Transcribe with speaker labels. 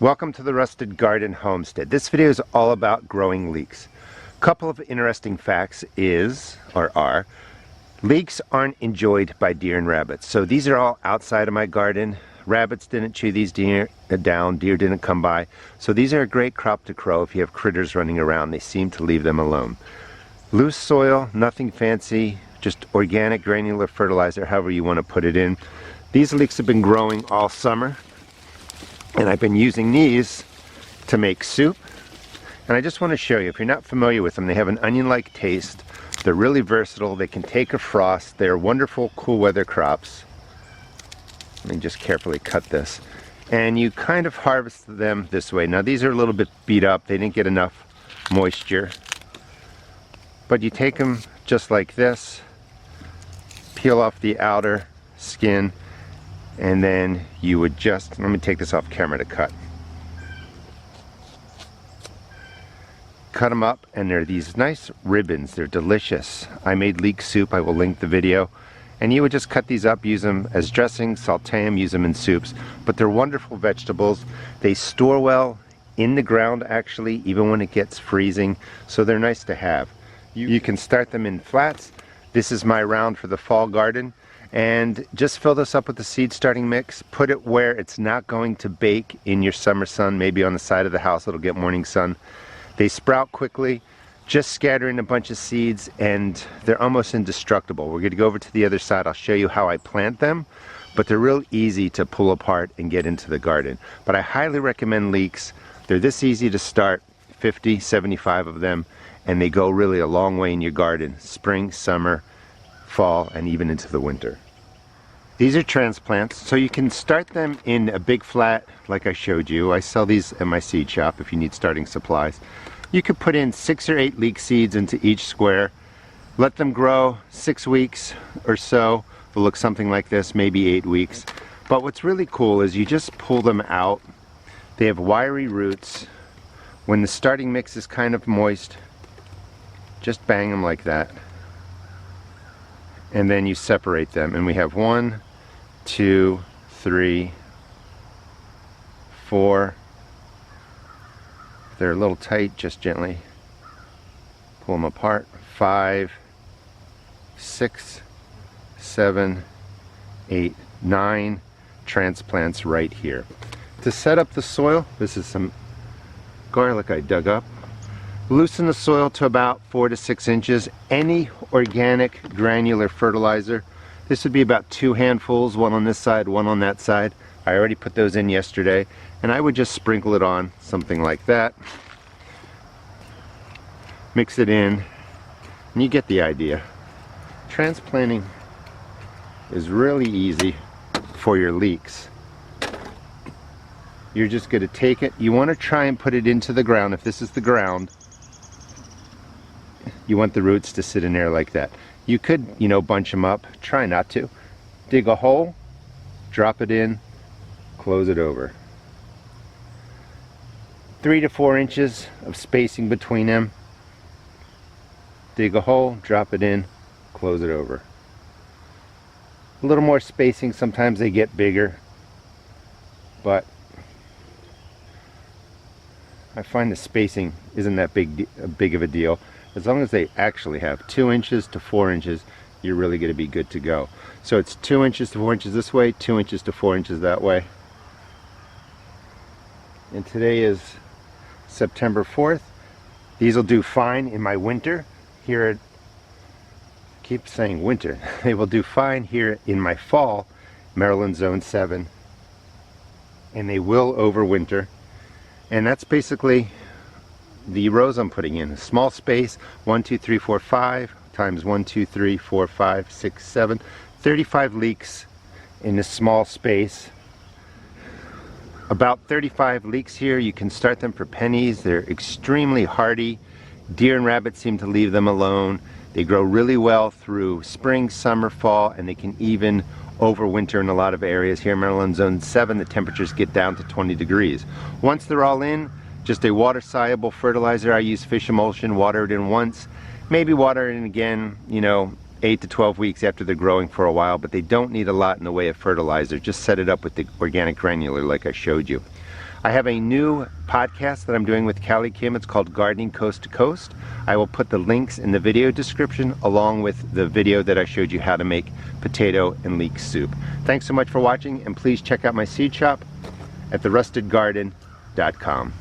Speaker 1: Welcome to the Rusted Garden Homestead. This video is all about growing leeks. A couple of interesting facts are leeks aren't enjoyed by deer and rabbits. So these are all outside of my garden. Rabbits didn't chew these deer down, deer didn't come by. So these are a great crop to grow if you have critters running around. They seem to leave them alone. Loose soil, nothing fancy, just organic granular fertilizer, however you want to put it in. These leeks have been growing all summer. And I've been using these to make soup. And I just want to show you, if you're not familiar with them, they have an onion-like taste. They're really versatile. They can take a frost. They're wonderful cool weather crops. Let me just carefully cut this. And you kind of harvest them this way. Now these are a little bit beat up. They didn't get enough moisture. But you take them just like this, peel off the outer skin, and then you would just, let me take this off camera to cut them up, and they're these nice ribbons. They're delicious. I made leek soup. I will link the video. And you would just cut these up, use them as dressing, saute them, use them in soups. But they're wonderful vegetables. They store well in the ground, actually, even when it gets freezing. So they're nice to have. You can start them in flats. This is my round for the fall garden. And just fill this up with the seed starting mix. Put it where it's not going to bake in your summer sun. Maybe on the side of the house it'll get morning sun. They sprout quickly. Just scatter in a bunch of seeds and they're almost indestructible. We're going to go over to the other side. I'll show you how I plant them. But they're real easy to pull apart and get into the garden. But I highly recommend leeks. They're this easy to start, 50, 75 of them. And they go really a long way in your garden. Spring, summer, fall, and even into the winter. These are transplants, so you can start them in a big flat like I showed you. I sell these at my seed shop if you need starting supplies. You could put in 6 or 8 leek seeds into each square. Let them grow 6 weeks or so. They'll look something like this, maybe 8 weeks. But what's really cool is you just pull them out. They have wiry roots. When the starting mix is kind of moist, just bang them like that. And then you separate them, and we have 1, 2, 3, 4. If they're a little tight, just gently pull them apart. 5, 6, 7, 8, 9 transplants right here. To set up the soil, this is some garlic I dug up. Loosen the soil to about 4 to 6 inches. Any organic granular fertilizer. This would be about 2 handfuls, one on this side, one on that side. I already put those in yesterday, and I would just sprinkle it on, something like that. Mix it in, and you get the idea. Transplanting is really easy for your leeks. You're just going to take it. You want to try and put it into the ground. If this is the ground, you want the roots to sit in there like that. You could, bunch them up. Try not to. Dig a hole, drop it in, close it over. 3 to 4 inches of spacing between them. Dig a hole, drop it in, close it over. A little more spacing, sometimes they get bigger, but I find the spacing isn't that big of a deal. As long as they actually have 2 inches to 4 inches, you're really going to be good to go. So it's 2 inches to 4 inches this way, 2 inches to 4 inches that way. And today is September 4th. These will do fine in my winter here at, I keep saying winter. They will do fine here in my fall, Maryland Zone 7. And they will overwinter. And that's basically the rows I'm putting in. A small space, 1, 2, 3, 4, 5 times 1, 2, 3, 4, 5, 6, 7. 35 leeks in this small space. About 35 leeks here. You can start them for pennies. They're extremely hardy. Deer and rabbits seem to leave them alone. They grow really well through spring, summer, fall, and they can even overwinter in a lot of areas. Here in Maryland Zone 7, the temperatures get down to 20 degrees. Once they're all in, just a water-soluble fertilizer. I use fish emulsion, water it in once, maybe water it in again, 8 to 12 weeks after they're growing for a while, but they don't need a lot in the way of fertilizer. Just set it up with the organic granular like I showed you. I have a new podcast that I'm doing with Callie Kim. It's called Gardening Coast to Coast. I will put the links in the video description along with the video that I showed you how to make potato and leek soup. Thanks so much for watching, and please check out my seed shop at therustedgarden.com.